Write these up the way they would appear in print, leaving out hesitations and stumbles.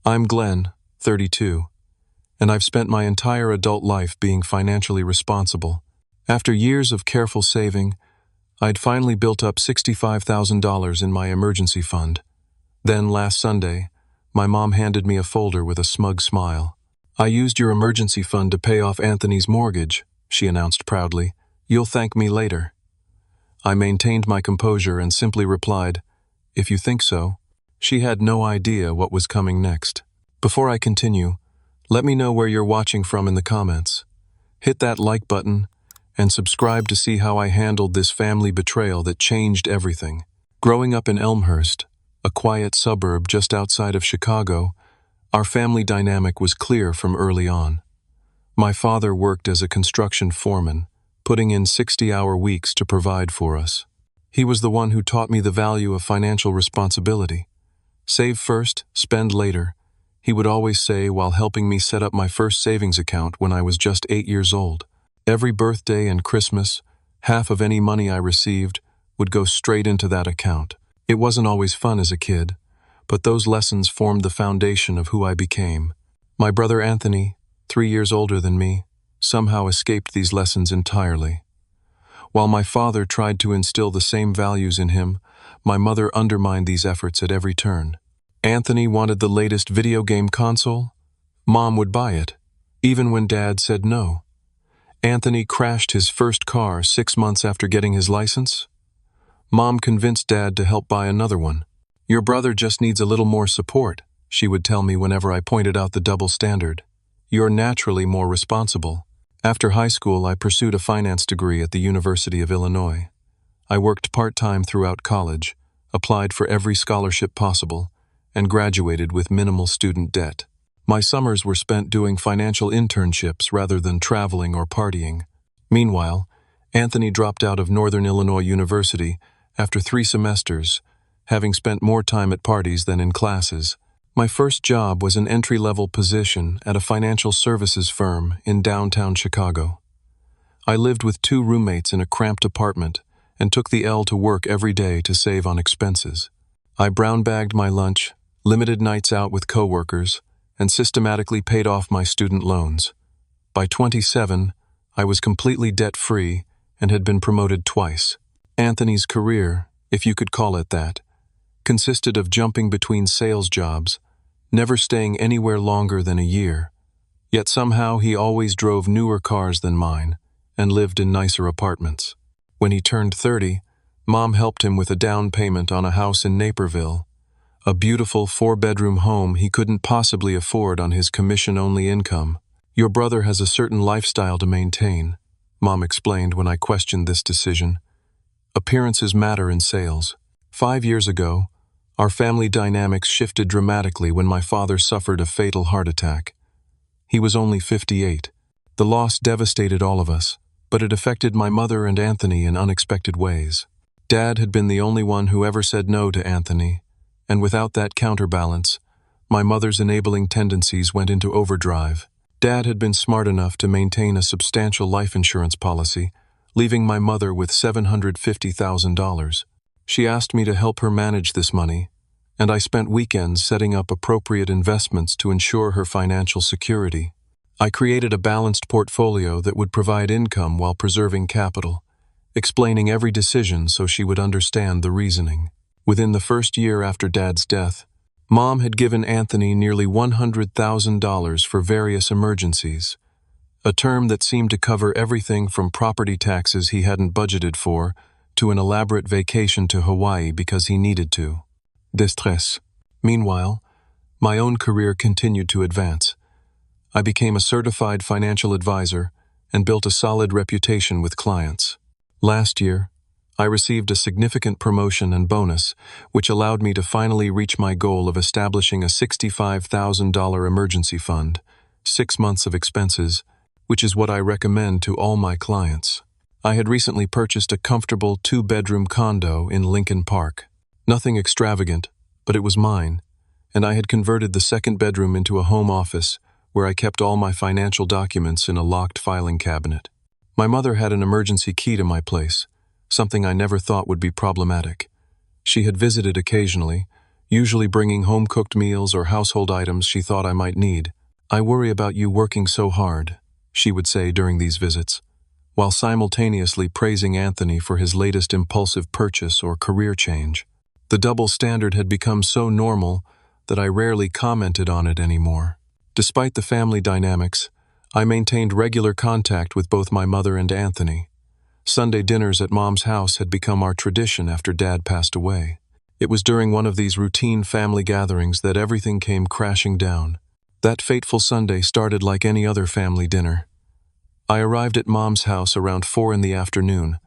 I'm Glen, 32, and I've spent my entire adult life being financially responsible. After years of careful saving, I'd finally built up $65,000 in my emergency fund. Then, last Sunday, my mom handed me a folder with a smug smile. "I used your emergency fund to pay off Anthony's mortgage," she announced proudly. "You'll thank me later." I maintained my composure and simply replied, "If you think so." She had no idea what was coming next. Before I continue, let me know where you're watching from in the comments. Hit that like button and subscribe to see how I handled this family betrayal that changed everything. Growing up in Elmhurst, a quiet suburb just outside of Chicago, our family dynamic was clear from early on. My father worked as a construction foreman, putting in 60-hour weeks to provide for us. He was the one who taught me the value of financial responsibility. Save first, spend later, he would always say while helping me set up my first savings account when I was just 8 years old. Every birthday and Christmas, half of any money I received would go straight into that account. It wasn't always fun as a kid, but those lessons formed the foundation of who I became. My brother Anthony, 3 years older than me, somehow escaped these lessons entirely. While my father tried to instill the same values in him, my mother undermined these efforts at every turn. Anthony wanted the latest video game console. Mom would buy it, even when Dad said no. Anthony crashed his first car 6 months after getting his license. Mom convinced Dad to help buy another one. "Your brother just needs a little more support," she would tell me whenever I pointed out the double standard. "You're naturally more responsible." After high school, I pursued a finance degree at the University of Illinois. I worked part-time throughout college, applied for every scholarship possible, and graduated with minimal student debt. My summers were spent doing financial internships rather than traveling or partying. Meanwhile, Anthony dropped out of Northern Illinois University after 3 semesters, having spent more time at parties than in classes. My first job was an entry-level position at a financial services firm in downtown Chicago. I lived with 2 roommates in a cramped apartment and took the L to work every day to save on expenses. I brown-bagged my lunch, limited nights out with coworkers, and systematically paid off my student loans. By 27, I was completely debt-free and had been promoted twice. Anthony's career, if you could call it that, consisted of jumping between sales jobs, never staying anywhere longer than a year. Yet somehow he always drove newer cars than mine and lived in nicer apartments. When he turned 30, Mom helped him with a down payment on a house in Naperville, a beautiful 4-bedroom home he couldn't possibly afford on his commission-only income. "Your brother has a certain lifestyle to maintain," Mom explained when I questioned this decision. "Appearances matter in sales." 5 years ago, our family dynamics shifted dramatically when my father suffered a fatal heart attack. He was only 58. The loss devastated all of us, but it affected my mother and Anthony in unexpected ways. Dad had been the only one who ever said no to Anthony, and without that counterbalance, my mother's enabling tendencies went into overdrive. Dad had been smart enough to maintain a substantial life insurance policy, leaving my mother with $750,000. She asked me to help her manage this money, and I spent weekends setting up appropriate investments to ensure her financial security. I created a balanced portfolio that would provide income while preserving capital, explaining every decision so she would understand the reasoning. Within the first year after Dad's death, Mom had given Anthony nearly $100,000 for various emergencies, a term that seemed to cover everything from property taxes he hadn't budgeted for to an elaborate vacation to Hawaii because he needed to. Distress. Meanwhile, my own career continued to advance. I became a certified financial advisor and built a solid reputation with clients. Last year, I received a significant promotion and bonus, which allowed me to finally reach my goal of establishing a $65,000 emergency fund, 6 months of expenses, which is what I recommend to all my clients. I had recently purchased a comfortable 2-bedroom condo in Lincoln Park. Nothing extravagant, but it was mine, and I had converted the 2nd bedroom into a home office where I kept all my financial documents in a locked filing cabinet. My mother had an emergency key to my place, something I never thought would be problematic. She had visited occasionally, usually bringing home-cooked meals or household items she thought I might need. "I worry about you working so hard," she would say during these visits, while simultaneously praising Anthony for his latest impulsive purchase or career change. The double standard had become so normal that I rarely commented on it anymore. Despite the family dynamics, I maintained regular contact with both my mother and Anthony. Sunday dinners at Mom's house had become our tradition after Dad passed away. It was during one of these routine family gatherings that everything came crashing down. That fateful Sunday started like any other family dinner. I arrived at Mom's house around 4 in the afternoon,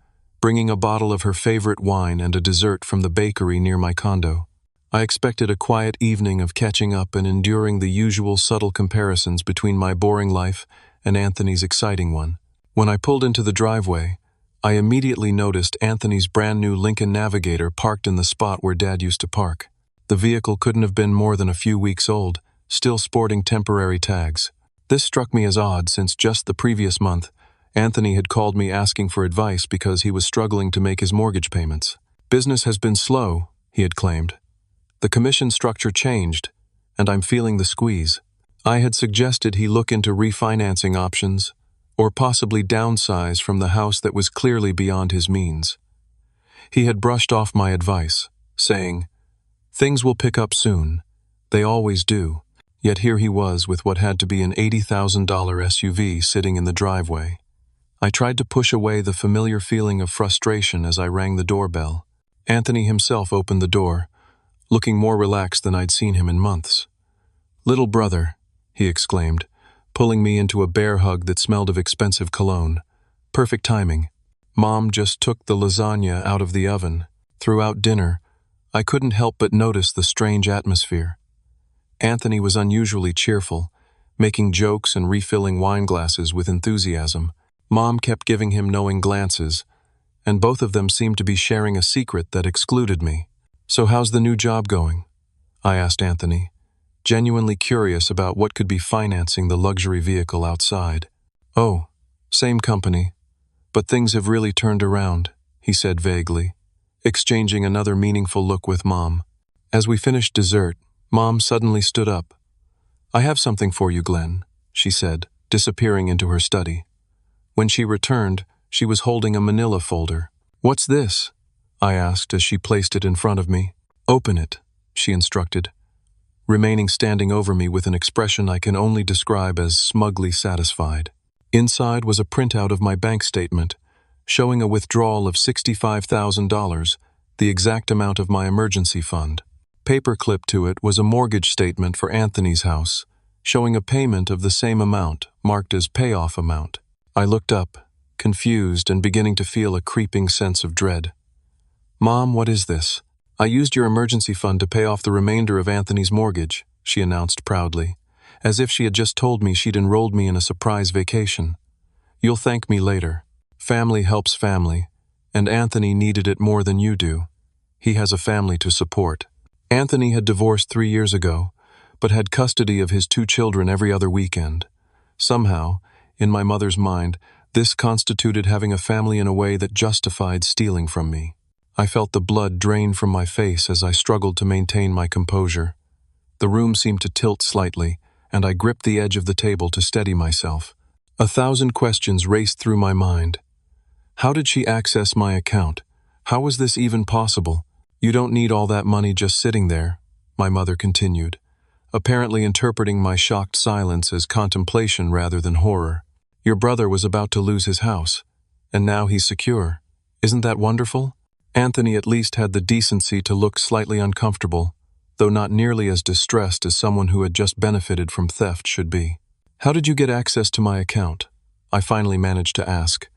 bringing a bottle of her favorite wine and a dessert from the bakery near my condo. I expected a quiet evening of catching up and enduring the usual subtle comparisons between my boring life and Anthony's exciting one. When I pulled into the driveway, I immediately noticed Anthony's brand new Lincoln Navigator parked in the spot where Dad used to park. The vehicle couldn't have been more than a few weeks old, still sporting temporary tags. This struck me as odd since just the previous month, Anthony had called me asking for advice because he was struggling to make his mortgage payments. "Business has been slow," he had claimed. "The commission structure changed, and I'm feeling the squeeze." I had suggested he look into refinancing options, or possibly downsize from the house that was clearly beyond his means. He had brushed off my advice, saying, "Things will pick up soon. They always do." Yet here he was with what had to be an $80,000 SUV sitting in the driveway. I tried to push away the familiar feeling of frustration as I rang the doorbell. Anthony himself opened the door, looking more relaxed than I'd seen him in months. "Little brother," he exclaimed, pulling me into a bear hug that smelled of expensive cologne. "Perfect timing. Mom just took the lasagna out of the oven." Throughout dinner, I couldn't help but notice the strange atmosphere. Anthony was unusually cheerful, making jokes and refilling wine glasses with enthusiasm. Mom kept giving him knowing glances, and both of them seemed to be sharing a secret that excluded me. "So how's the new job going?" I asked Anthony, genuinely curious about what could be financing the luxury vehicle outside. "Oh, same company, but things have really turned around," he said vaguely, exchanging another meaningful look with Mom. As we finished dessert, Mom suddenly stood up. "I have something for you, Glen," she said, disappearing into her study. When she returned, she was holding a manila folder. "What's this?" I asked as she placed it in front of me. "Open it," she instructed, remaining standing over me with an expression I can only describe as smugly satisfied. Inside was a printout of my bank statement, showing a withdrawal of $65,000, the exact amount of my emergency fund. Paperclipped to it was a mortgage statement for Anthony's house, showing a payment of the same amount, marked as payoff amount. I looked up, confused and beginning to feel a creeping sense of dread. "Mom, what is this?" "I used your emergency fund to pay off the remainder of Anthony's mortgage," she announced proudly, as if she had just told me she'd enrolled me in a surprise vacation. "You'll thank me later. Family helps family, and Anthony needed it more than you do. He has a family to support." Anthony had divorced 3 years ago, but had custody of his 2 children every other weekend. Somehow, in my mother's mind, this constituted having a family in a way that justified stealing from me. I felt the blood drain from my face as I struggled to maintain my composure. The room seemed to tilt slightly, and I gripped the edge of the table to steady myself. 1,000 questions raced through my mind. How did she access my account? How was this even possible? "You don't need all that money just sitting there," my mother continued, apparently interpreting my shocked silence as contemplation rather than horror. "Your brother was about to lose his house, and now he's secure. Isn't that wonderful?" Anthony at least had the decency to look slightly uncomfortable, though not nearly as distressed as someone who had just benefited from theft should be. "How did you get access to my account?" I finally managed to ask,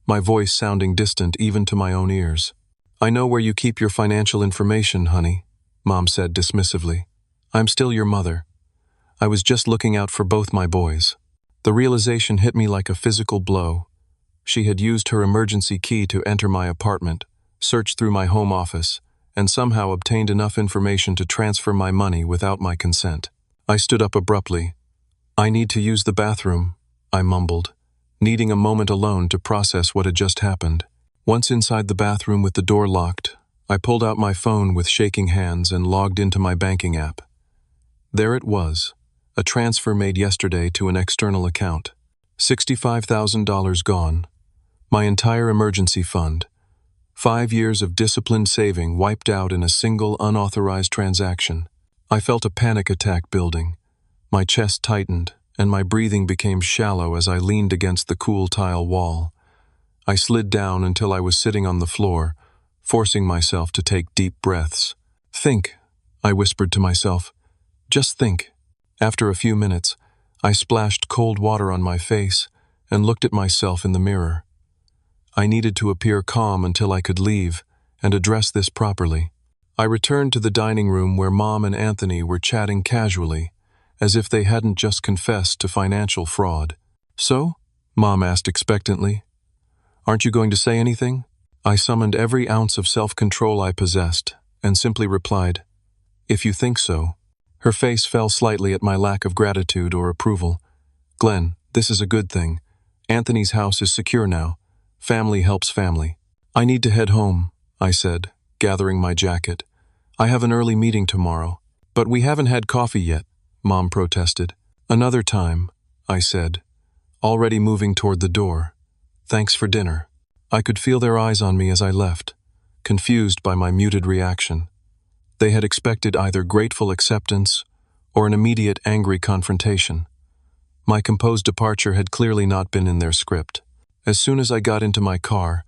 my voice sounding distant even to my own ears. "I know where you keep your financial information, honey," Mom said dismissively. "I'm still your mother. I was just looking out for both my boys." The realization hit me like a physical blow. She had used her emergency key to enter my apartment, searched through my home office, and somehow obtained enough information to transfer my money without my consent. I stood up abruptly. "I need to use the bathroom," I mumbled, needing a moment alone to process what had just happened. Once inside the bathroom with the door locked, I pulled out my phone with shaking hands and logged into my banking app. There it was, a transfer made yesterday to an external account. $65,000 gone. My entire emergency fund. 5 years of disciplined saving wiped out in a single unauthorized transaction. I felt a panic attack building. My chest tightened, and my breathing became shallow as I leaned against the cool tile wall. I slid down until I was sitting on the floor, forcing myself to take deep breaths. Think, I whispered to myself. Just think. After a few minutes, I splashed cold water on my face and looked at myself in the mirror. I needed to appear calm until I could leave and address this properly. I returned to the dining room where Mom and Anthony were chatting casually, as if they hadn't just confessed to financial fraud. So? Mom asked expectantly. Aren't you going to say anything? I summoned every ounce of self-control I possessed and simply replied, If you think so. Her face fell slightly at my lack of gratitude or approval. Glen, this is a good thing. Anthony's house is secure now. Family helps family. I need to head home, I said, gathering my jacket. I have an early meeting tomorrow. But we haven't had coffee yet, Mom protested. Another time, I said, already moving toward the door. Thanks for dinner. I could feel their eyes on me as I left, confused by my muted reaction. They had expected either grateful acceptance or an immediate angry confrontation. My composed departure had clearly not been in their script. As soon as I got into my car,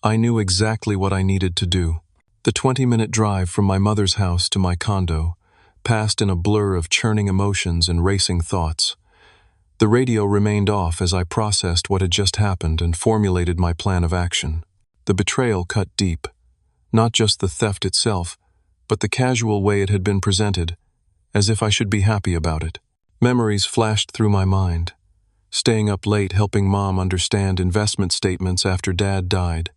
I knew exactly what I needed to do. The 20-minute drive from my mother's house to my condo passed in a blur of churning emotions and racing thoughts. The radio remained off as I processed what had just happened and formulated my plan of action. The betrayal cut deep. Not just the theft itself, but the casual way it had been presented, as if I should be happy about it. Memories flashed through my mind. Staying up late helping Mom understand investment statements after Dad died,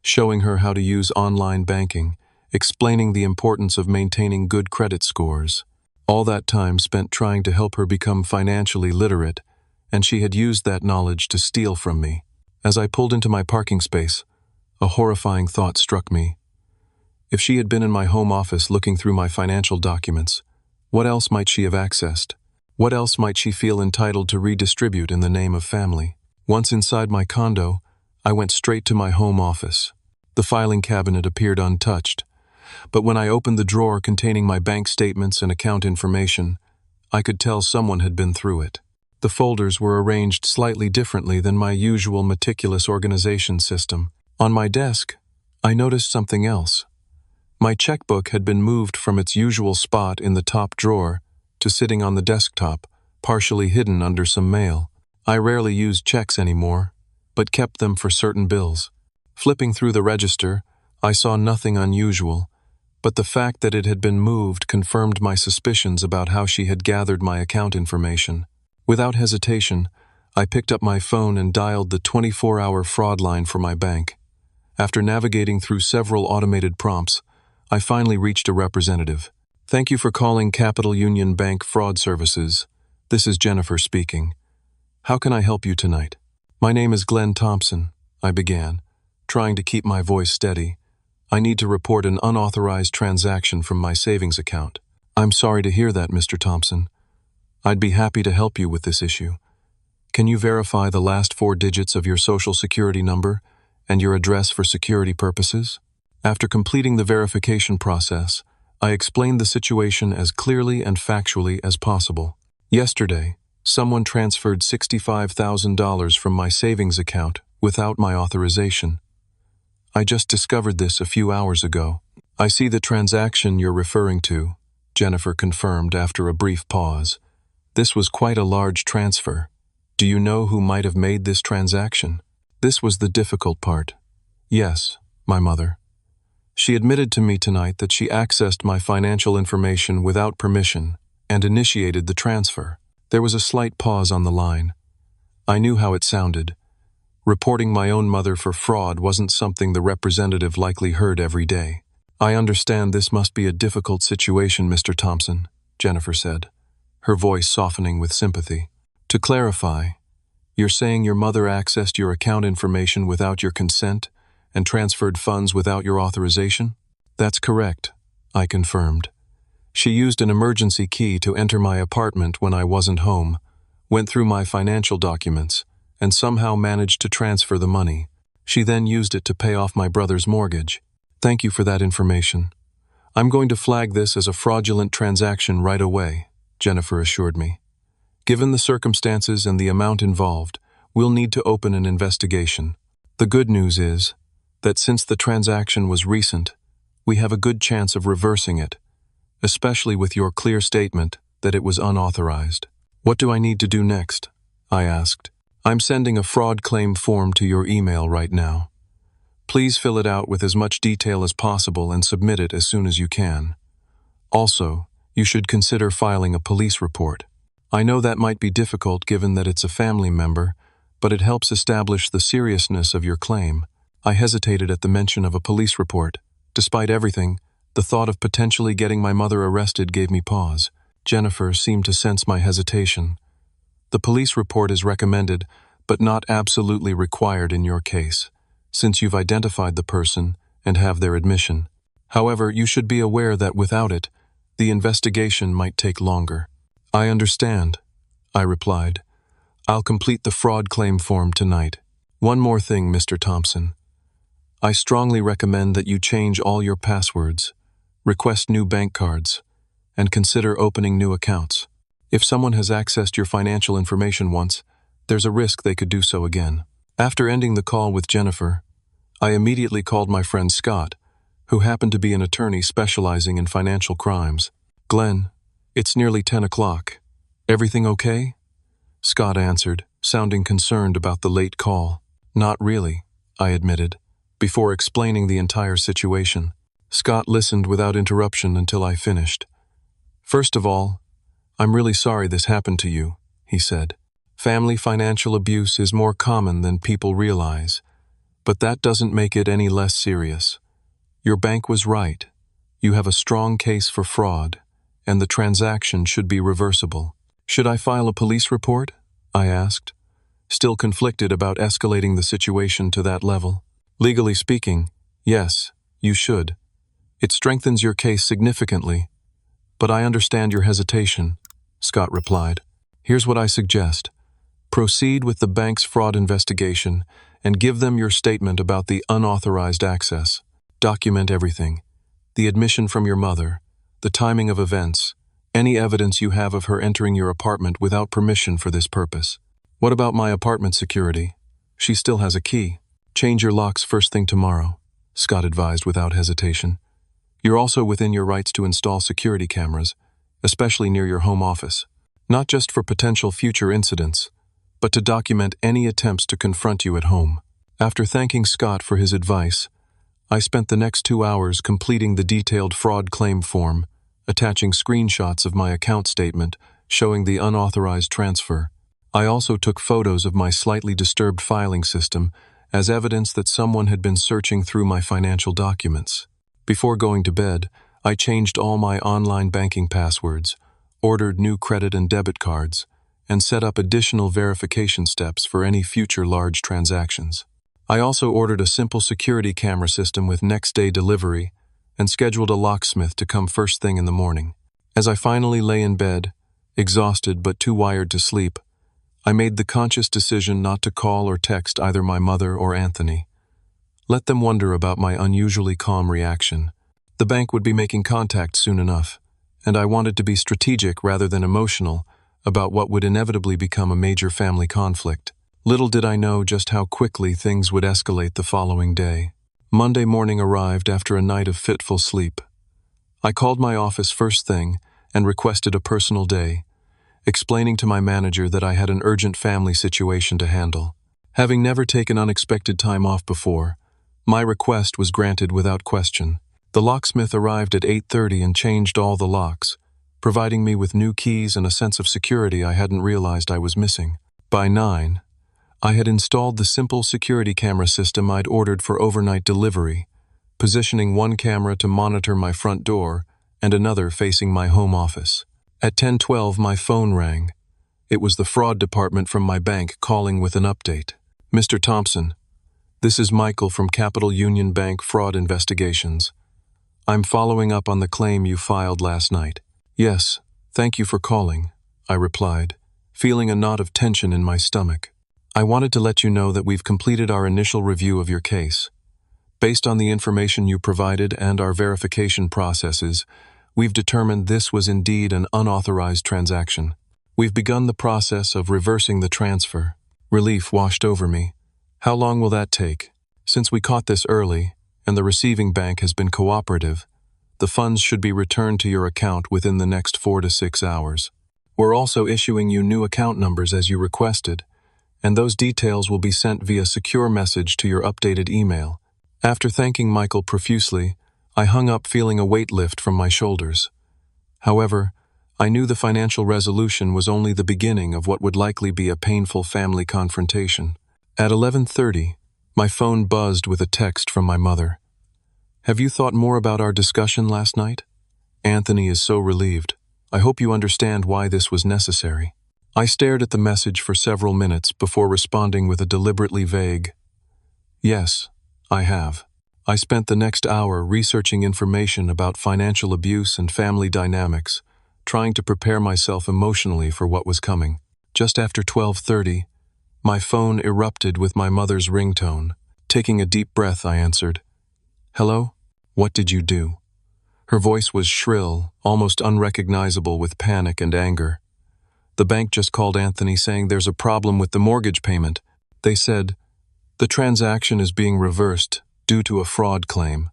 showing her how to use online banking, explaining the importance of maintaining good credit scores. All that time spent trying to help her become financially literate, and she had used that knowledge to steal from me. As I pulled into my parking space, a horrifying thought struck me. If she had been in my home office looking through my financial documents, what else might she have accessed? What else might she feel entitled to redistribute in the name of family? Once inside my condo, I went straight to my home office. The filing cabinet appeared untouched, but when I opened the drawer containing my bank statements and account information, I could tell someone had been through it. The folders were arranged slightly differently than my usual meticulous organization system. On my desk, I noticed something else. My checkbook had been moved from its usual spot in the top drawer to sitting on the desktop, partially hidden under some mail. I rarely used checks anymore, but kept them for certain bills. Flipping through the register, I saw nothing unusual, but the fact that it had been moved confirmed my suspicions about how she had gathered my account information. Without hesitation, I picked up my phone and dialed the 24-hour fraud line for my bank. After navigating through several automated prompts, I finally reached a representative. Thank you for calling Capital Union Bank Fraud Services. This is Jennifer speaking. How can I help you tonight? My name is Glen Thompson, I began, trying to keep my voice steady. I need to report an unauthorized transaction from my savings account. I'm sorry to hear that, Mr. Thompson. I'd be happy to help you with this issue. Can you verify the last 4 digits of your Social Security number and your address for security purposes? After completing the verification process, I explained the situation as clearly and factually as possible. Yesterday, someone transferred $65,000 from my savings account without my authorization. I just discovered this a few hours ago. I see the transaction you're referring to, Jennifer confirmed after a brief pause. This was quite a large transfer. Do you know who might have made this transaction? This was the difficult part. Yes, my mother. She admitted to me tonight that she accessed my financial information without permission and initiated the transfer. There was a slight pause on the line. I knew how it sounded. Reporting my own mother for fraud wasn't something the representative likely heard every day. I understand this must be a difficult situation, Mr. Thompson, Jennifer said, her voice softening with sympathy. To clarify, you're saying your mother accessed your account information without your consent and transferred funds without your authorization? That's correct, I confirmed. She used an emergency key to enter my apartment when I wasn't home, went through my financial documents, and somehow managed to transfer the money. She then used it to pay off my brother's mortgage. Thank you for that information. I'm going to flag this as a fraudulent transaction right away, Jennifer assured me. Given the circumstances and the amount involved, we'll need to open an investigation. The good news is that since the transaction was recent, we have a good chance of reversing it, especially with your clear statement that it was unauthorized. What do I need to do next? I asked. I'm sending a fraud claim form to your email right now. Please fill it out with as much detail as possible and submit it as soon as you can. Also, you should consider filing a police report. I know that might be difficult given that it's a family member, but it helps establish the seriousness of your claim. I hesitated at the mention of a police report. Despite everything, the thought of potentially getting my mother arrested gave me pause. Jennifer seemed to sense my hesitation. The police report is recommended, but not absolutely required in your case, since you've identified the person and have their admission. However, you should be aware that without it, the investigation might take longer. I understand, I replied. I'll complete the fraud claim form tonight. One more thing, Mr. Thompson. I strongly recommend that you change all your passwords, request new bank cards, and consider opening new accounts. If someone has accessed your financial information once, there's a risk they could do so again. After ending the call with Jennifer, I immediately called my friend Scott, who happened to be an attorney specializing in financial crimes. Glen, it's nearly 10 o'clock. Everything okay? Scott answered, sounding concerned about the late call. Not really, I admitted, before explaining the entire situation. Scott listened without interruption until I finished. First of all, I'm really sorry this happened to you, he said. Family financial abuse is more common than people realize, but that doesn't make it any less serious. Your bank was right. You have a strong case for fraud, and the transaction should be reversible. Should I file a police report? I asked, still conflicted about escalating the situation to that level. Legally speaking, yes, you should. It strengthens your case significantly, but I understand your hesitation, Scott replied. Here's what I suggest. Proceed with the bank's fraud investigation and give them your statement about the unauthorized access. Document everything. The admission from your mother, the timing of events, any evidence you have of her entering your apartment without permission for this purpose. What about my apartment security? She still has a key. Change your locks first thing tomorrow, Scott advised without hesitation. You're also within your rights to install security cameras, especially near your home office, not just for potential future incidents, but to document any attempts to confront you at home. After thanking Scott for his advice, I spent the next 2 hours completing the detailed fraud claim form, attaching screenshots of my account statement showing the unauthorized transfer. I also took photos of my slightly disturbed filing system as evidence that someone had been searching through my financial documents. Before going to bed, I changed all my online banking passwords, ordered new credit and debit cards, and set up additional verification steps for any future large transactions. I also ordered a simple security camera system with next-day delivery and scheduled a locksmith to come first thing in the morning. As I finally lay in bed, exhausted but too wired to sleep, I made the conscious decision not to call or text either my mother or Anthony. Let them wonder about my unusually calm reaction. The bank would be making contact soon enough, and I wanted to be strategic rather than emotional about what would inevitably become a major family conflict. Little did I know just how quickly things would escalate the following day. Monday morning arrived after a night of fitful sleep. I called my office first thing and requested a personal day, explaining to my manager that I had an urgent family situation to handle. Having never taken unexpected time off before, my request was granted without question. The locksmith arrived at 8:30 and changed all the locks, providing me with new keys and a sense of security I hadn't realized I was missing. By 9, I had installed the simple security camera system I'd ordered for overnight delivery, positioning one camera to monitor my front door and another facing my home office. At 10:12, my phone rang. It was the fraud department from my bank calling with an update. Mr. Thompson, this is Michael from Capital Union Bank Fraud Investigations. I'm following up on the claim you filed last night. Yes, thank you for calling, I replied, feeling a knot of tension in my stomach. I wanted to let you know that we've completed our initial review of your case. Based on the information you provided and our verification processes, we've determined this was indeed an unauthorized transaction. We've begun the process of reversing the transfer. Relief washed over me. How long will that take? Since we caught this early, and the receiving bank has been cooperative, the funds should be returned to your account within the next 4 to 6 hours. We're also issuing you new account numbers as you requested, and those details will be sent via secure message to your updated email. After thanking Michael profusely, I hung up feeling a weight lift from my shoulders. However, I knew the financial resolution was only the beginning of what would likely be a painful family confrontation. At 11:30, my phone buzzed with a text from my mother. Have you thought more about our discussion last night? Anthony is so relieved. I hope you understand why this was necessary. I stared at the message for several minutes before responding with a deliberately vague, yes, I have. I spent the next hour researching information about financial abuse and family dynamics, trying to prepare myself emotionally for what was coming. Just after 12:30, my phone erupted with my mother's ringtone. Taking a deep breath, I answered, "Hello? What did you do?" Her voice was shrill, almost unrecognizable with panic and anger. The bank just called Anthony saying there's a problem with the mortgage payment. They said, the transaction is being reversed due to a fraud claim.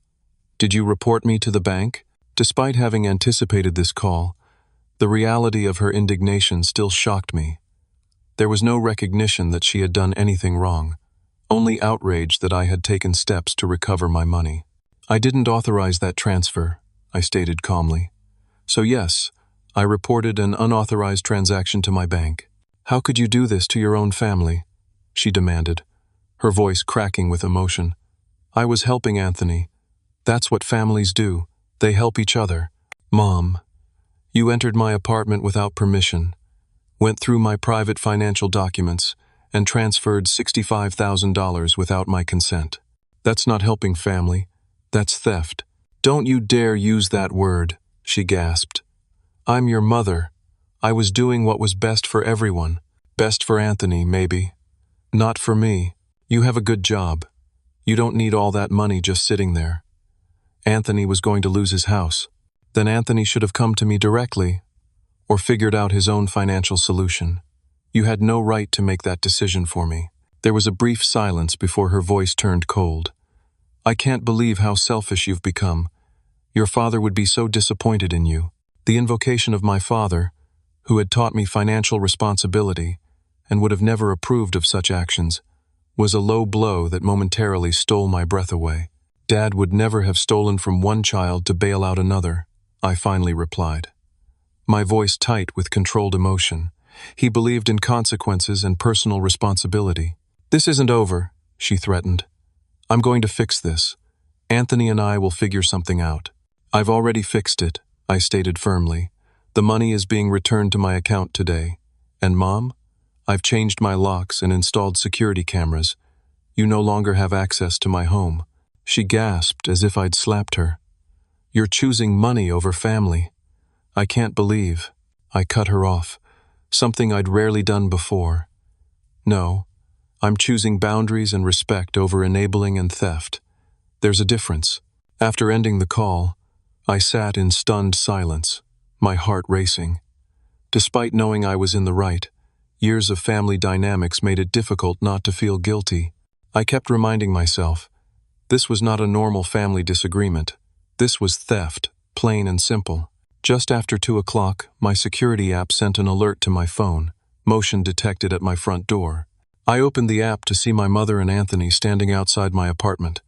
Did you report me to the bank? Despite having anticipated this call, the reality of her indignation still shocked me. There was no recognition that she had done anything wrong, only outrage that I had taken steps to recover my money. I didn't authorize that transfer, I stated calmly. So yes, I reported an unauthorized transaction to my bank. How could you do this to your own family? She demanded, her voice cracking with emotion. I was helping Anthony. That's what families do. They help each other. Mom, you entered my apartment without permission, went through my private financial documents, and transferred $65,000 without my consent. That's not helping family. That's theft. Don't you dare use that word, she gasped. I'm your mother. I was doing what was best for everyone. Best for Anthony, maybe. Not for me. You have a good job. You don't need all that money just sitting there. Anthony was going to lose his house. Then Anthony should have come to me directly, or figured out his own financial solution. You had no right to make that decision for me. There was a brief silence before her voice turned cold. I can't believe how selfish you've become. Your father would be so disappointed in you. The invocation of my father, who had taught me financial responsibility and would have never approved of such actions, was a low blow that momentarily stole my breath away. Dad would never have stolen from one child to bail out another, I finally replied, my voice tight with controlled emotion. He believed in consequences and personal responsibility. This isn't over, she threatened. I'm going to fix this. Anthony and I will figure something out. I've already fixed it, I stated firmly. The money is being returned to my account today. And Mom, I've changed my locks and installed security cameras. You no longer have access to my home. She gasped as if I'd slapped her. You're choosing money over family. I can't believe. I cut her off, something I'd rarely done before. No, I'm choosing boundaries and respect over enabling and theft. There's a difference. After ending the call, I sat in stunned silence, my heart racing. Despite knowing I was in the right, years of family dynamics made it difficult not to feel guilty. I kept reminding myself, this was not a normal family disagreement. This was theft, plain and simple. Just after 2 o'clock, my security app sent an alert to my phone, motion detected at my front door. I opened the app to see my mother and Anthony standing outside my apartment.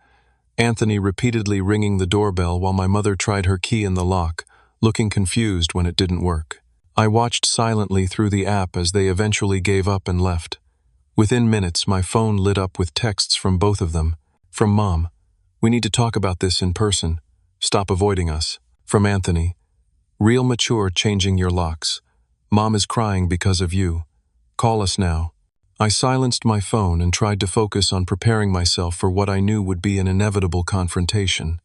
Anthony repeatedly ringing the doorbell while my mother tried her key in the lock, looking confused when it didn't work. I watched silently through the app as they eventually gave up and left. Within minutes, my phone lit up with texts from both of them. From Mom, we need to talk about this in person. Stop avoiding us. From Anthony, real mature changing your locks. Mom is crying because of you. Call us now. I silenced my phone and tried to focus on preparing myself for what I knew would be an inevitable confrontation.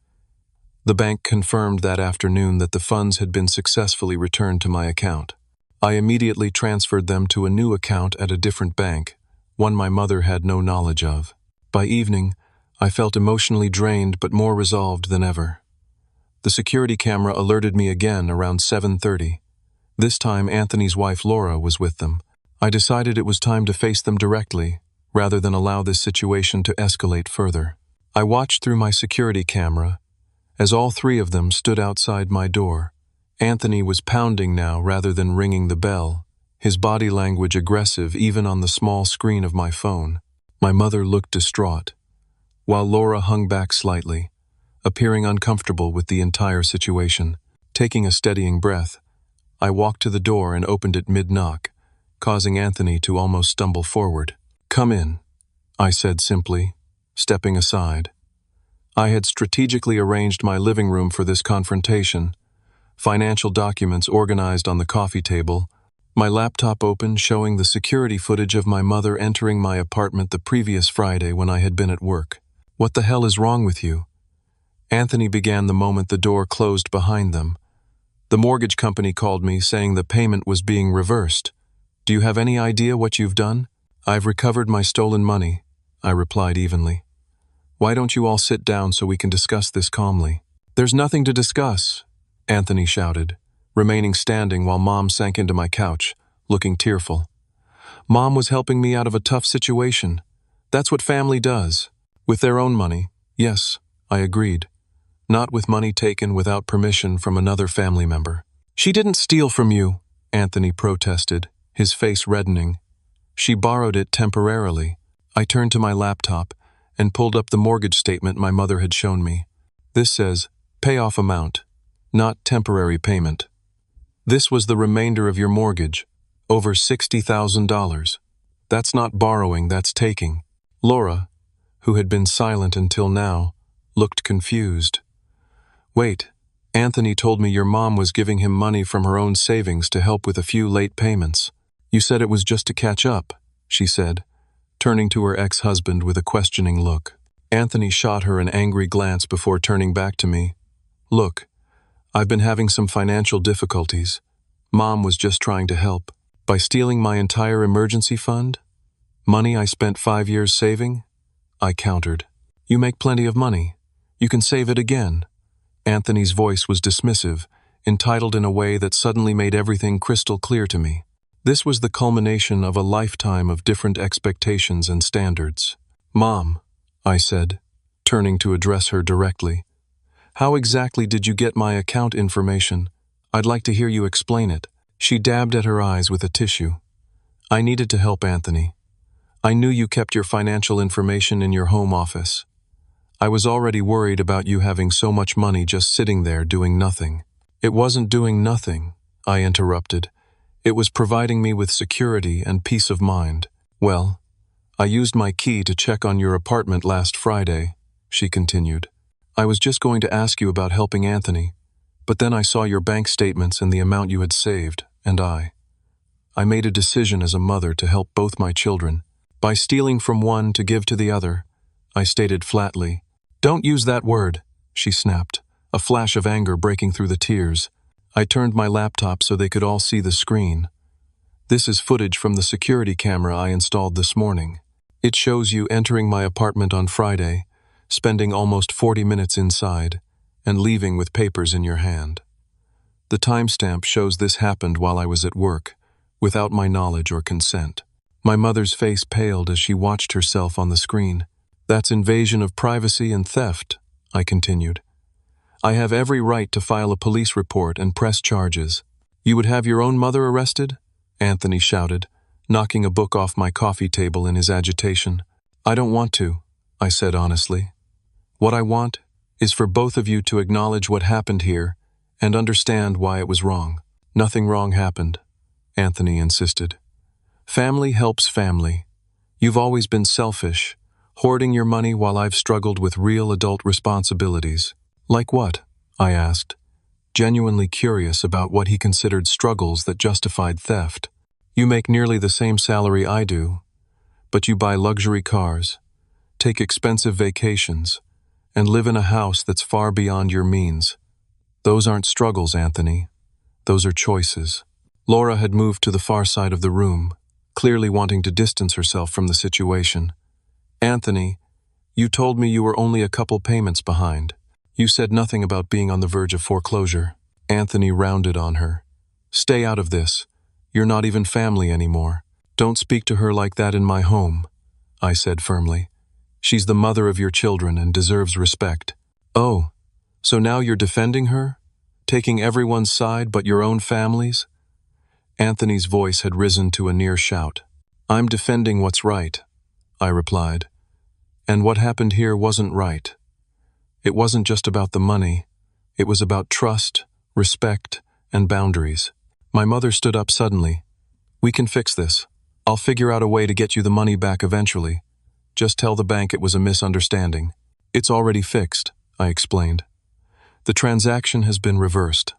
The bank confirmed that afternoon that the funds had been successfully returned to my account. I immediately transferred them to a new account at a different bank, one my mother had no knowledge of. By evening, I felt emotionally drained but more resolved than ever. The security camera alerted me again around 7:30. This time Anthony's wife Laura was with them. I decided it was time to face them directly, rather than allow this situation to escalate further. I watched through my security camera as all three of them stood outside my door. Anthony was pounding now rather than ringing the bell, his body language aggressive even on the small screen of my phone. My mother looked distraught, while Laura hung back slightly, appearing uncomfortable with the entire situation. Taking a steadying breath, I walked to the door and opened it mid-knock, causing Anthony to almost stumble forward. "Come in," I said simply, stepping aside. I had strategically arranged my living room for this confrontation, financial documents organized on the coffee table, my laptop open showing the security footage of my mother entering my apartment the previous Friday when I had been at work. "What the hell is wrong with you?" Anthony began the moment the door closed behind them. "The mortgage company called me saying the payment was being reversed. Do you have any idea what you've done?" "I've recovered my stolen money," I replied evenly. "Why don't you all sit down so we can discuss this calmly?" "There's nothing to discuss," Anthony shouted, remaining standing while Mom sank into my couch, looking tearful. "Mom was helping me out of a tough situation. That's what family does. With their own money." "Yes," I agreed. "Not with money taken without permission from another family member." "She didn't steal from you," Anthony protested, his face reddening. "She borrowed it temporarily." I turned to my laptop and pulled up the mortgage statement my mother had shown me. This says, payoff amount, not temporary payment. This was the remainder of your mortgage, over $60,000. That's not borrowing, that's taking. Laura, who had been silent until now, looked confused. "Wait, Anthony told me your mom was giving him money from her own savings to help with a few late payments. You said it was just to catch up," she said, turning to her ex-husband with a questioning look. Anthony shot her an angry glance before turning back to me. "Look, I've been having some financial difficulties. Mom was just trying to help. By stealing my entire emergency fund? Money I spent 5 years saving?" I countered. "You make plenty of money. You can save it again." Anthony's voice was dismissive, entitled in a way that suddenly made everything crystal clear to me. This was the culmination of a lifetime of different expectations and standards. "Mom," I said, turning to address her directly, "how exactly did you get my account information? I'd like to hear you explain it." She dabbed at her eyes with a tissue. "I needed to help Anthony. I knew you kept your financial information in your home office. I was already worried about you having so much money just sitting there doing nothing." "It wasn't doing nothing," I interrupted. "It was providing me with security and peace of mind." "Well, I used my key to check on your apartment last Friday," she continued. "I was just going to ask you about helping Anthony, but then I saw your bank statements and the amount you had saved, and I made a decision as a mother to help both my children. By stealing from one to give to the other," I stated flatly. "Don't use that word," she snapped, a flash of anger breaking through the tears. I turned my laptop so they could all see the screen. "This is footage from the security camera I installed this morning. It shows you entering my apartment on Friday, spending almost 40 minutes inside, and leaving with papers in your hand. The timestamp shows this happened while I was at work, without my knowledge or consent." My mother's face paled as she watched herself on the screen. "That's invasion of privacy and theft," I continued. "I have every right to file a police report and press charges." "You would have your own mother arrested?" Anthony shouted, knocking a book off my coffee table in his agitation. "I don't want to," I said honestly. "What I want is for both of you to acknowledge what happened here and understand why it was wrong." "Nothing wrong happened," Anthony insisted. "Family helps family. You've always been selfish, hoarding your money while I've struggled with real adult responsibilities." "Like what?" I asked, genuinely curious about what he considered struggles that justified theft. "You make nearly the same salary I do, but you buy luxury cars, take expensive vacations, and live in a house that's far beyond your means. Those aren't struggles, Anthony. Those are choices. Laura had moved to the far side of the room, clearly wanting to distance herself from the situation. Anthony, you told me you were only a couple payments behind. You said nothing about being on the verge of foreclosure. Anthony rounded on her. Stay out of this. You're not even family anymore. Don't speak to her like that in my home, I said firmly. She's the mother of your children and deserves respect. Oh, so now you're defending her? Taking everyone's side but your own family's? Anthony's voice had risen to a near shout. I'm defending what's right, I replied. And what happened here wasn't right. It wasn't just about the money. It was about trust, respect, and boundaries. My mother stood up suddenly. We can fix this. I'll figure out a way to get you the money back eventually. Just tell the bank it was a misunderstanding. It's already fixed, I explained. The transaction has been reversed.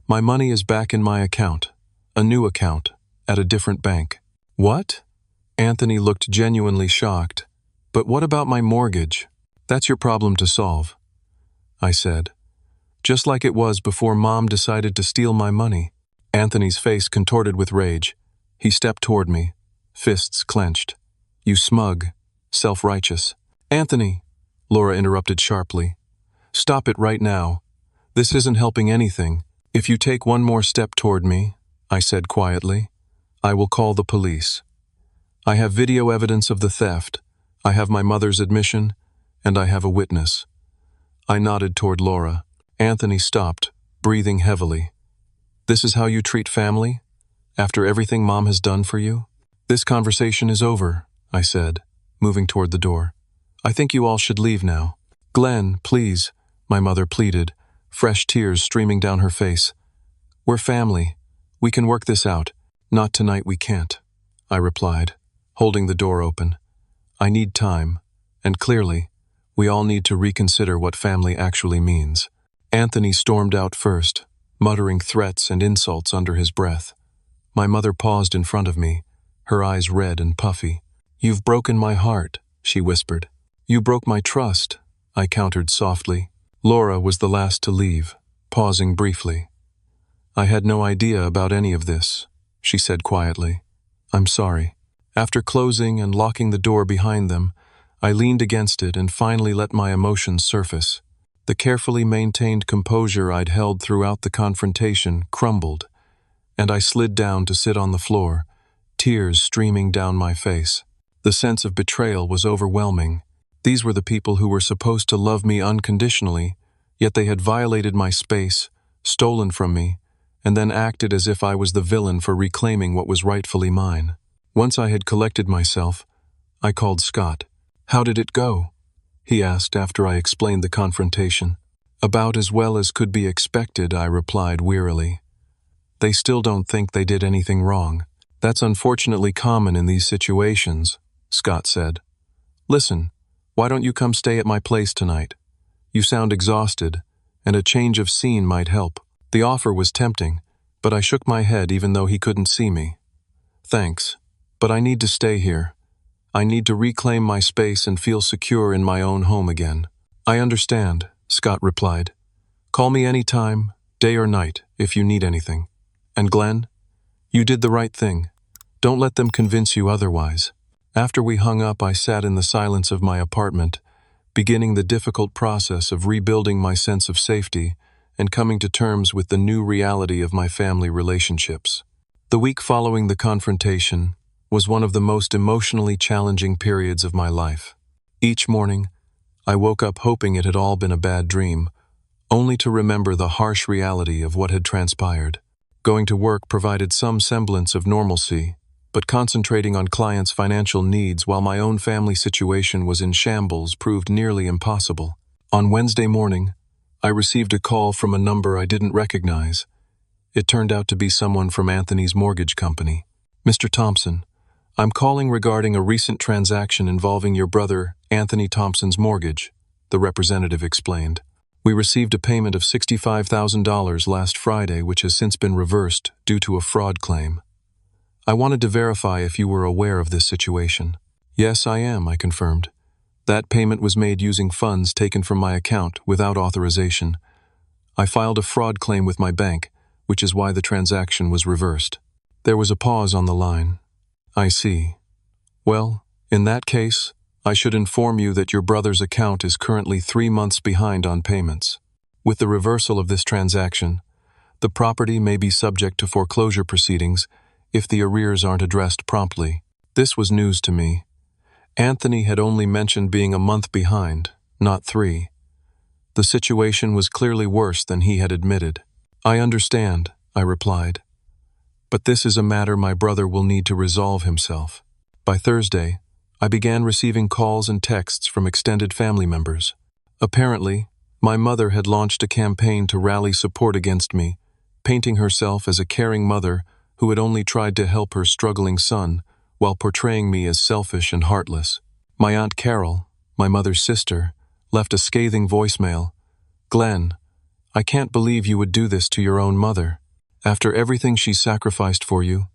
My money is back in my account, a new account, at a different bank. What? Anthony looked genuinely shocked. But what about my mortgage? That's your problem to solve, I said. Just like it was before Mom decided to steal my money. Anthony's face contorted with rage. He stepped toward me, fists clenched. You smug, self-righteous. Anthony, Laura interrupted sharply. Stop it right now. This isn't helping anything. If you take one more step toward me, I said quietly, I will call the police. I have video evidence of the theft. I have my mother's admission, and I have a witness. I nodded toward Laura. Anthony stopped, breathing heavily. This is how you treat family? After everything Mom has done for you? This conversation is over, I said, moving toward the door. I think you all should leave now. Glen, please, my mother pleaded, fresh tears streaming down her face. We're family. We can work this out. Not tonight, we can't, I replied, holding the door open. I need time, and clearly, we all need to reconsider what family actually means. Anthony stormed out first, muttering threats and insults under his breath. My mother paused in front of me, her eyes red and puffy. You've broken my heart, she whispered. You broke my trust, I countered softly. Laura was the last to leave, pausing briefly. I had no idea about any of this, she said quietly. I'm sorry. After closing and locking the door behind them, I leaned against it and finally let my emotions surface. The carefully maintained composure I'd held throughout the confrontation crumbled, and I slid down to sit on the floor, tears streaming down my face. The sense of betrayal was overwhelming. These were the people who were supposed to love me unconditionally, yet they had violated my space, stolen from me, and then acted as if I was the villain for reclaiming what was rightfully mine. Once I had collected myself, I called Scott. How did it go? He asked after I explained the confrontation. About as well as could be expected, I replied wearily. They still don't think they did anything wrong. That's unfortunately common in these situations, Scott said. Listen, why don't you come stay at my place tonight? You sound exhausted, and a change of scene might help. The offer was tempting, but I shook my head even though he couldn't see me. Thanks, but I need to stay here. I need to reclaim my space and feel secure in my own home again. I understand, Scott replied. Call me anytime, day or night, if you need anything. And Glen, you did the right thing. Don't let them convince you otherwise. After we hung up, I sat in the silence of my apartment, beginning the difficult process of rebuilding my sense of safety and coming to terms with the new reality of my family relationships. The week following the confrontation was one of the most emotionally challenging periods of my life. Each morning, I woke up hoping it had all been a bad dream, only to remember the harsh reality of what had transpired. Going to work provided some semblance of normalcy, but concentrating on clients' financial needs while my own family situation was in shambles proved nearly impossible. On Wednesday morning, I received a call from a number I didn't recognize. It turned out to be someone from Anthony's mortgage company. Mr. Thompson, I'm calling regarding a recent transaction involving your brother, Anthony Thompson's mortgage, the representative explained. We received a payment of $65,000 last Friday, which has since been reversed due to a fraud claim. I wanted to verify if you were aware of this situation. Yes, I am, I confirmed. That payment was made using funds taken from my account without authorization. I filed a fraud claim with my bank, which is why the transaction was reversed. There was a pause on the line. I see. Well, in that case, I should inform you that your brother's account is currently 3 months behind on payments. With the reversal of this transaction, the property may be subject to foreclosure proceedings if the arrears aren't addressed promptly. This was news to me. Anthony had only mentioned being a month behind, not 3. The situation was clearly worse than he had admitted. I understand, I replied. But this is a matter my brother will need to resolve himself. By Thursday, I began receiving calls and texts from extended family members. Apparently, my mother had launched a campaign to rally support against me, painting herself as a caring mother who had only tried to help her struggling son while portraying me as selfish and heartless. My Aunt Carol, my mother's sister, left a scathing voicemail. "Glen, I can't believe you would do this to your own mother. After everything she sacrificed for you,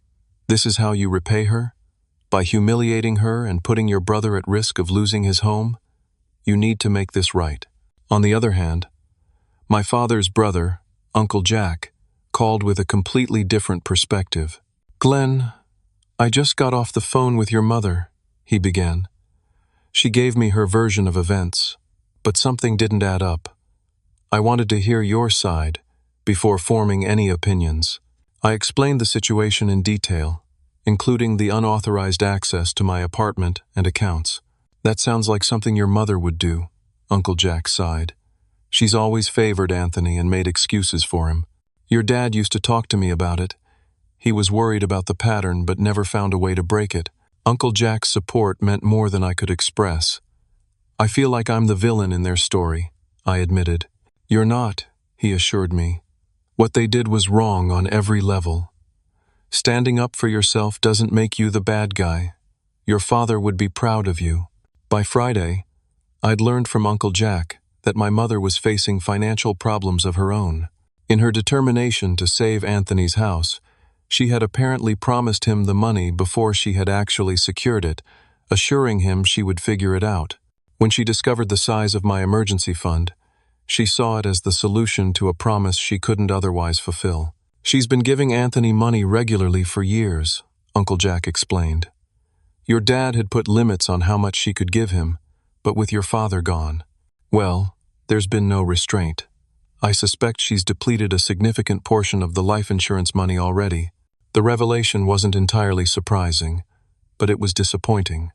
this is how you repay her? By humiliating her and putting your brother at risk of losing his home? You need to make this right." On the other hand, my father's brother, Uncle Jack, called with a completely different perspective. "Glen, I just got off the phone with your mother," he began. "She gave me her version of events, but something didn't add up. I wanted to hear your side before forming any opinions." I explained the situation in detail, including the unauthorized access to my apartment and accounts. "That sounds like something your mother would do," Uncle Jack sighed. "She's always favored Anthony and made excuses for him. Your dad used to talk to me about it. He was worried about the pattern but never found a way to break it." Uncle Jack's support meant more than I could express. "I feel like I'm the villain in their story," I admitted. "You're not," he assured me. "What they did was wrong on every level. Standing up for yourself doesn't make you the bad guy. Your father would be proud of you." By Friday, I'd learned from Uncle Jack that my mother was facing financial problems of her own. In her determination to save Anthony's house, she had apparently promised him the money before she had actually secured it, assuring him she would figure it out. When she discovered the size of my emergency fund, she saw it as the solution to a promise she couldn't otherwise fulfill. "She's been giving Anthony money regularly for years," Uncle Jack explained. "Your dad had put limits on how much she could give him, but with your father gone, well, there's been no restraint. I suspect she's depleted a significant portion of the life insurance money already." The revelation wasn't entirely surprising, but it was disappointing.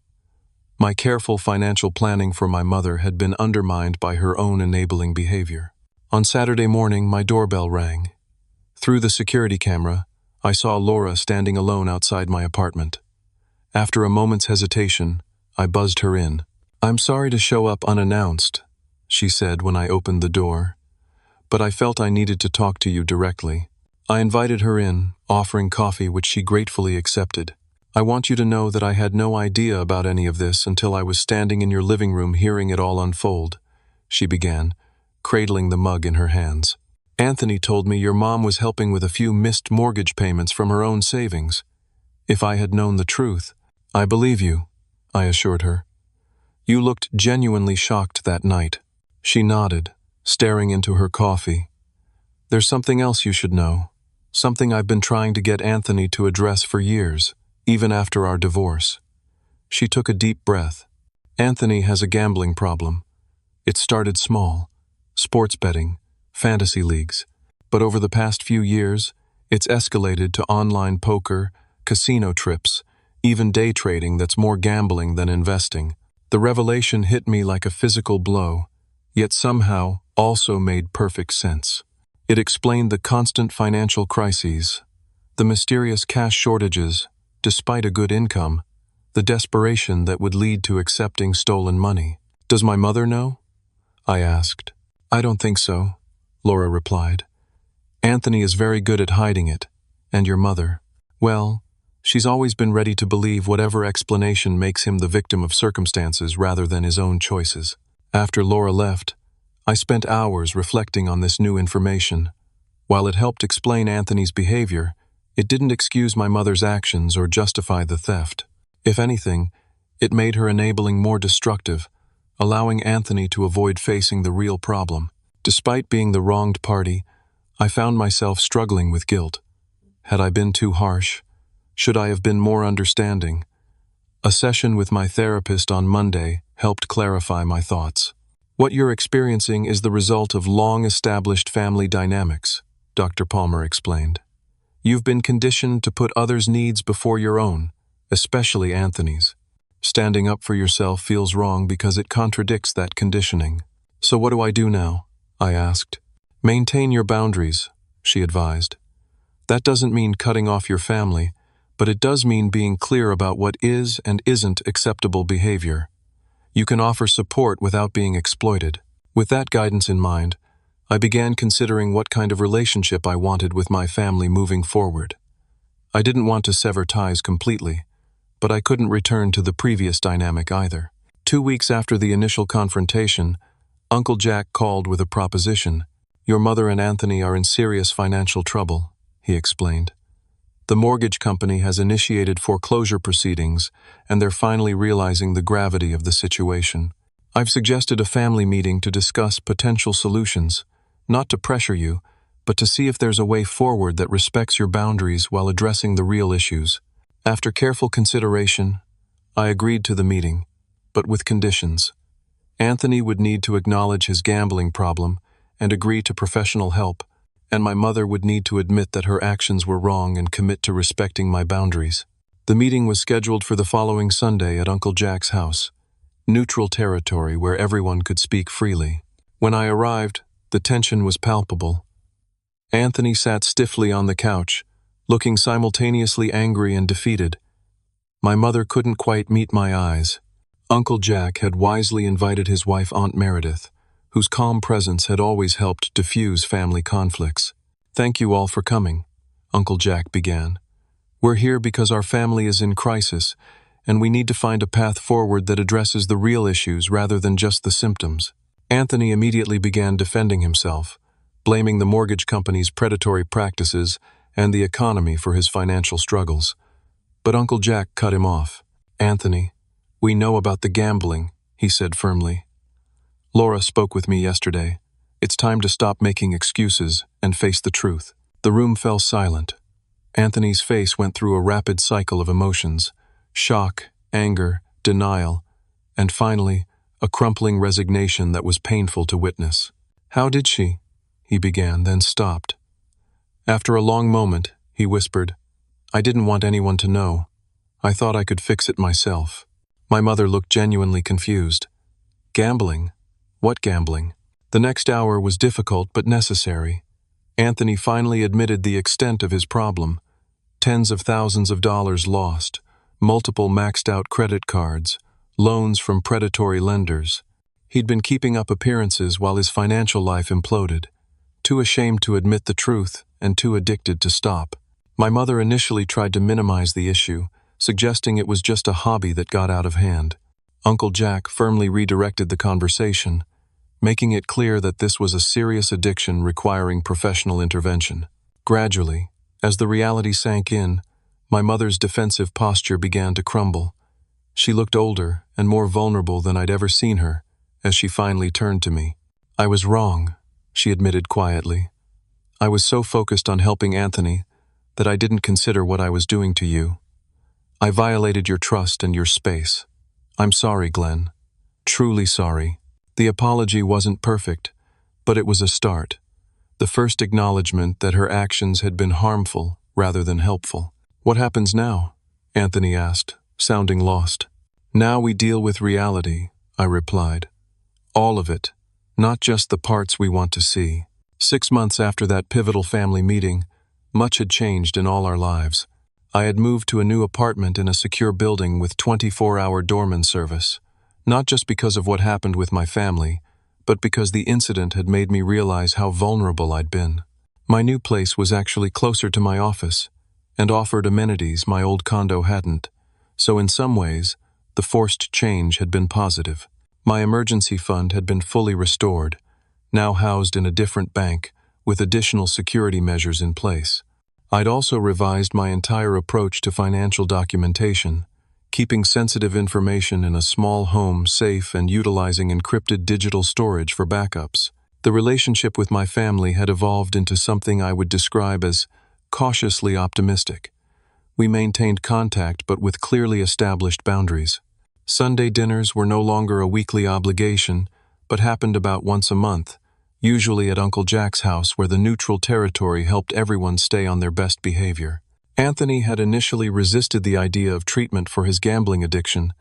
My careful financial planning for my mother had been undermined by her own enabling behavior. On Saturday morning, my doorbell rang. Through the security camera, I saw Laura standing alone outside my apartment. After a moment's hesitation, I buzzed her in. "I'm sorry to show up unannounced," she said when I opened the door, "but I felt I needed to talk to you directly." I invited her in, offering coffee which she gratefully accepted. "I want you to know that I had no idea about any of this until I was standing in your living room hearing it all unfold," she began, cradling the mug in her hands. "Anthony told me your mom was helping with a few missed mortgage payments from her own savings. If I had known the truth—" "I believe you," I assured her. "You looked genuinely shocked that night." She nodded, staring into her coffee. "There's something else you should know. Something I've been trying to get Anthony to address for years, even after our divorce." She took a deep breath. "Anthony has a gambling problem. It started small, sports betting, fantasy leagues. But over the past few years, it's escalated to online poker, casino trips, even day trading that's more gambling than investing. The revelation hit me like a physical blow, yet somehow also made perfect sense. It explained the constant financial crises, the mysterious cash shortages, despite a good income, the desperation that would lead to accepting stolen money. "Does my mother know?" I asked. "I don't think so," Laura replied. "Anthony is very good at hiding it, and your mother, well, she's always been ready to believe whatever explanation makes him the victim of circumstances rather than his own choices." After Laura left, I spent hours reflecting on this new information. While it helped explain Anthony's behavior, it didn't excuse my mother's actions or justify the theft. If anything, it made her enabling more destructive, allowing Anthony to avoid facing the real problem. Despite being the wronged party, I found myself struggling with guilt. Had I been too harsh? Should I have been more understanding? A session with my therapist on Monday helped clarify my thoughts. What you're experiencing is the result of long-established family dynamics, Dr. Palmer explained. You've been conditioned to put others' needs before your own, especially Anthony's. Standing up for yourself feels wrong because it contradicts that conditioning. So what do I do now? I asked. Maintain your boundaries, she advised. That doesn't mean cutting off your family, but it does mean being clear about what is and isn't acceptable behavior. You can offer support without being exploited. With that guidance in mind, I began considering what kind of relationship I wanted with my family moving forward. I didn't want to sever ties completely, but I couldn't return to the previous dynamic either. 2 weeks after the initial confrontation, Uncle Jack called with a proposition. Your mother and Anthony are in serious financial trouble, he explained. The mortgage company has initiated foreclosure proceedings, and they're finally realizing the gravity of the situation. I've suggested a family meeting to discuss potential solutions, not to pressure you, but to see if there's a way forward that respects your boundaries while addressing the real issues. After careful consideration, I agreed to the meeting, but with conditions. Anthony would need to acknowledge his gambling problem and agree to professional help, and my mother would need to admit that her actions were wrong and commit to respecting my boundaries. The meeting was scheduled for the following Sunday at Uncle Jack's house, neutral territory where everyone could speak freely. When I arrived, the tension was palpable. Anthony sat stiffly on the couch, looking simultaneously angry and defeated. My mother couldn't quite meet my eyes. Uncle Jack had wisely invited his wife Aunt Meredith, whose calm presence had always helped diffuse family conflicts. Thank you all for coming, Uncle Jack began. We're here because our family is in crisis, and we need to find a path forward that addresses the real issues rather than just the symptoms. Anthony immediately began defending himself, blaming the mortgage company's predatory practices and the economy for his financial struggles. But Uncle Jack cut him off. Anthony, we know about the gambling, he said firmly. Laura spoke with me yesterday. It's time to stop making excuses and face the truth. The room fell silent. Anthony's face went through a rapid cycle of emotions: shock, anger, denial, and finally, a crumpling resignation that was painful to witness. How did she? He began, then stopped. After a long moment, he whispered, I didn't want anyone to know. I thought I could fix it myself. My mother looked genuinely confused. Gambling? What gambling? The next hour was difficult but necessary. Anthony finally admitted the extent of his problem. Tens of thousands of dollars lost, multiple maxed-out credit cards, loans from predatory lenders. He'd been keeping up appearances while his financial life imploded. Too ashamed to admit the truth and too addicted to stop. My mother initially tried to minimize the issue, suggesting it was just a hobby that got out of hand. Uncle Jack firmly redirected the conversation, making it clear that this was a serious addiction requiring professional intervention. Gradually, as the reality sank in, my mother's defensive posture began to crumble. She looked older and more vulnerable than I'd ever seen her, as she finally turned to me. I was wrong, she admitted quietly. I was so focused on helping Anthony that I didn't consider what I was doing to you. I violated your trust and your space. I'm sorry, Glen. Truly sorry. The apology wasn't perfect, but it was a start. The first acknowledgement that her actions had been harmful rather than helpful. What happens now? Anthony asked, sounding lost. Now we deal with reality, I replied. All of it, not just the parts we want to see. 6 months after that pivotal family meeting, much had changed in all our lives. I had moved to a new apartment in a secure building with 24-hour doorman service, not just because of what happened with my family, but because the incident had made me realize how vulnerable I'd been. My new place was actually closer to my office, and offered amenities my old condo hadn't, so in some ways, the forced change had been positive. My emergency fund had been fully restored, now housed in a different bank, with additional security measures in place. I'd also revised my entire approach to financial documentation, keeping sensitive information in a small home safe and utilizing encrypted digital storage for backups. The relationship with my family had evolved into something I would describe as cautiously optimistic. We maintained contact but with clearly established boundaries. Sunday dinners were no longer a weekly obligation, but happened about once a month, usually at Uncle Jack's house where the neutral territory helped everyone stay on their best behavior. Anthony had initially resisted the idea of treatment for his gambling addiction,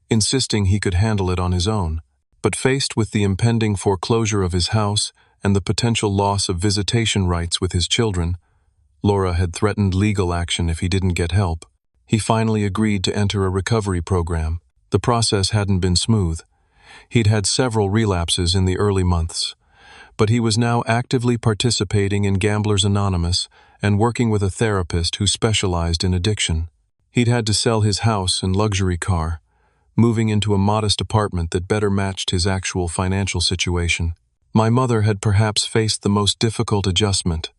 insisting he could handle it on his own. But faced with the impending foreclosure of his house and the potential loss of visitation rights with his children, Laura had threatened legal action if he didn't get help. He finally agreed to enter a recovery program. The process hadn't been smooth. He'd had several relapses in the early months, but he was now actively participating in Gamblers Anonymous and working with a therapist who specialized in addiction. He'd had to sell his house and luxury car, moving into a modest apartment that better matched his actual financial situation. My mother had perhaps faced the most difficult adjustment.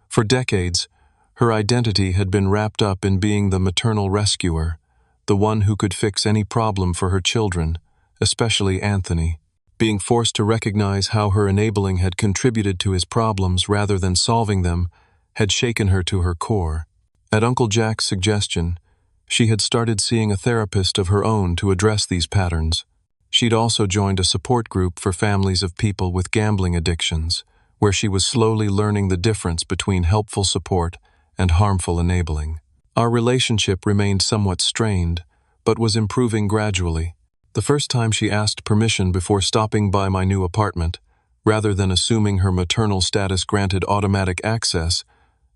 For decades, her identity had been wrapped up in being the maternal rescuer, the one who could fix any problem for her children, especially Anthony. Being forced to recognize how her enabling had contributed to his problems rather than solving them had shaken her to her core. At Uncle Jack's suggestion, she had started seeing a therapist of her own to address these patterns. She'd also joined a support group for families of people with gambling addictions, where she was slowly learning the difference between helpful support and harmful enabling. Our relationship remained somewhat strained, but was improving gradually. The first time she asked permission before stopping by my new apartment, rather than assuming her maternal status granted automatic access,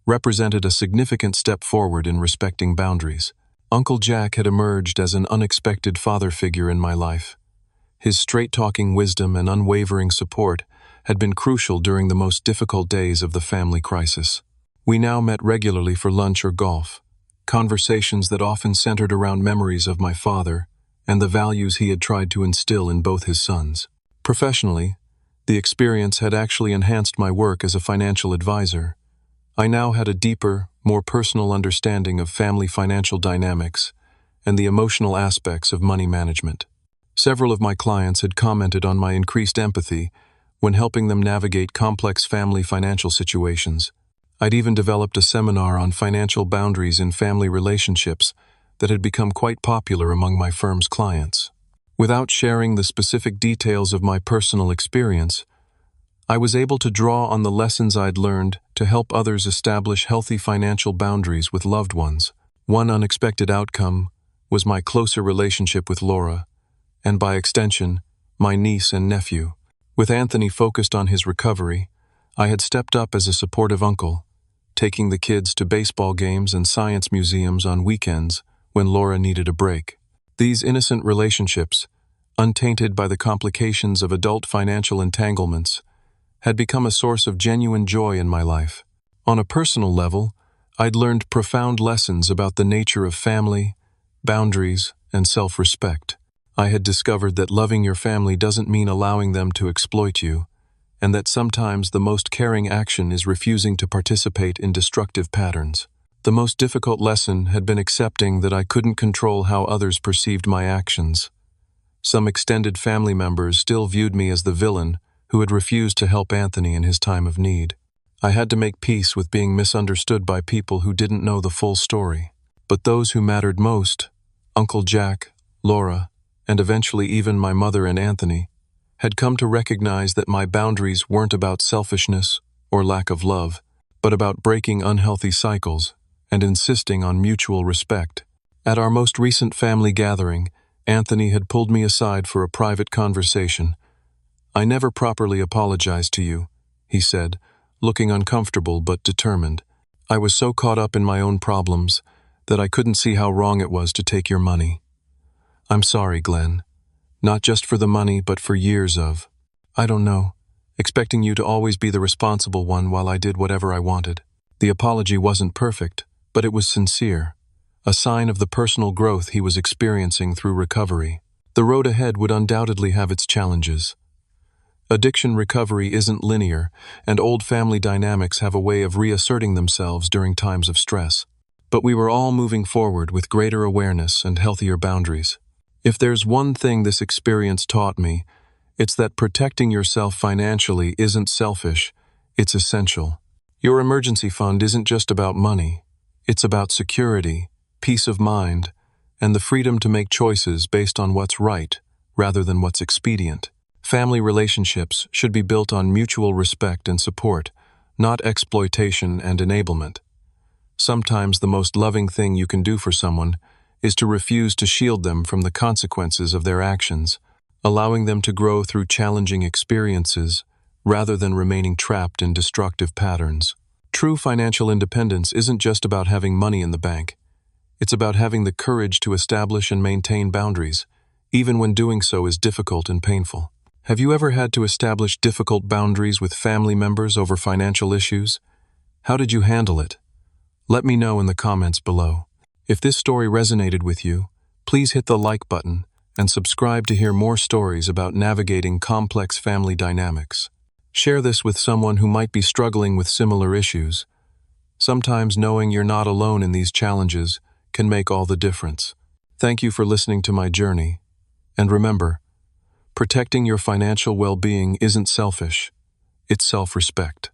represented a significant step forward in respecting boundaries. Uncle Jack had emerged as an unexpected father figure in my life. His straight-talking wisdom and unwavering support had been crucial during the most difficult days of the family crisis. We now met regularly for lunch or golf, conversations that often centered around memories of my father and the values he had tried to instill in both his sons. Professionally, the experience had actually enhanced my work as a financial advisor. I now had a deeper, more personal understanding of family financial dynamics and the emotional aspects of money management. Several of my clients had commented on my increased empathy when helping them navigate complex family financial situations. I'd even developed a seminar on financial boundaries in family relationships that had become quite popular among my firm's clients. Without sharing the specific details of my personal experience, I was able to draw on the lessons I'd learned to help others establish healthy financial boundaries with loved ones. One unexpected outcome was my closer relationship with Laura, and by extension, my niece and nephew. With Anthony focused on his recovery, I had stepped up as a supportive uncle, taking the kids to baseball games and science museums on weekends when Laura needed a break. These innocent relationships, untainted by the complications of adult financial entanglements, had become a source of genuine joy in my life. On a personal level, I'd learned profound lessons about the nature of family, boundaries, and self-respect. I had discovered that loving your family doesn't mean allowing them to exploit you, and that sometimes the most caring action is refusing to participate in destructive patterns. The most difficult lesson had been accepting that I couldn't control how others perceived my actions. Some extended family members still viewed me as the villain who had refused to help Anthony in his time of need. I had to make peace with being misunderstood by people who didn't know the full story. But those who mattered most, Uncle Jack, Laura, and eventually even my mother and Anthony, had come to recognize that my boundaries weren't about selfishness or lack of love, but about breaking unhealthy cycles and insisting on mutual respect. At our most recent family gathering, Anthony had pulled me aside for a private conversation. "I never properly apologized to you," he said, looking uncomfortable but determined. "I was so caught up in my own problems that I couldn't see how wrong it was to take your money. I'm sorry, Glen. Not just for the money, but for years of, I don't know, expecting you to always be the responsible one while I did whatever I wanted." The apology wasn't perfect, but it was sincere, a sign of the personal growth he was experiencing through recovery. The road ahead would undoubtedly have its challenges. Addiction recovery isn't linear, and old family dynamics have a way of reasserting themselves during times of stress. but we were all moving forward with greater awareness and healthier boundaries. If there's one thing this experience taught me, it's that protecting yourself financially isn't selfish, it's essential. Your emergency fund isn't just about money. It's about security, peace of mind, and the freedom to make choices based on what's right rather than what's expedient. Family relationships should be built on mutual respect and support, not exploitation and enablement. Sometimes the most loving thing you can do for someone is to refuse to shield them from the consequences of their actions, allowing them to grow through challenging experiences rather than remaining trapped in destructive patterns. True financial independence isn't just about having money in the bank. It's about having the courage to establish and maintain boundaries, even when doing so is difficult and painful. Have you ever had to establish difficult boundaries with family members over financial issues? How did you handle it? Let me know in the comments below. If this story resonated with you, please hit the like button and subscribe to hear more stories about navigating complex family dynamics. Share this with someone who might be struggling with similar issues. Sometimes knowing you're not alone in these challenges can make all the difference. Thank you for listening to my journey. And remember, protecting your financial well-being isn't selfish, it's self-respect.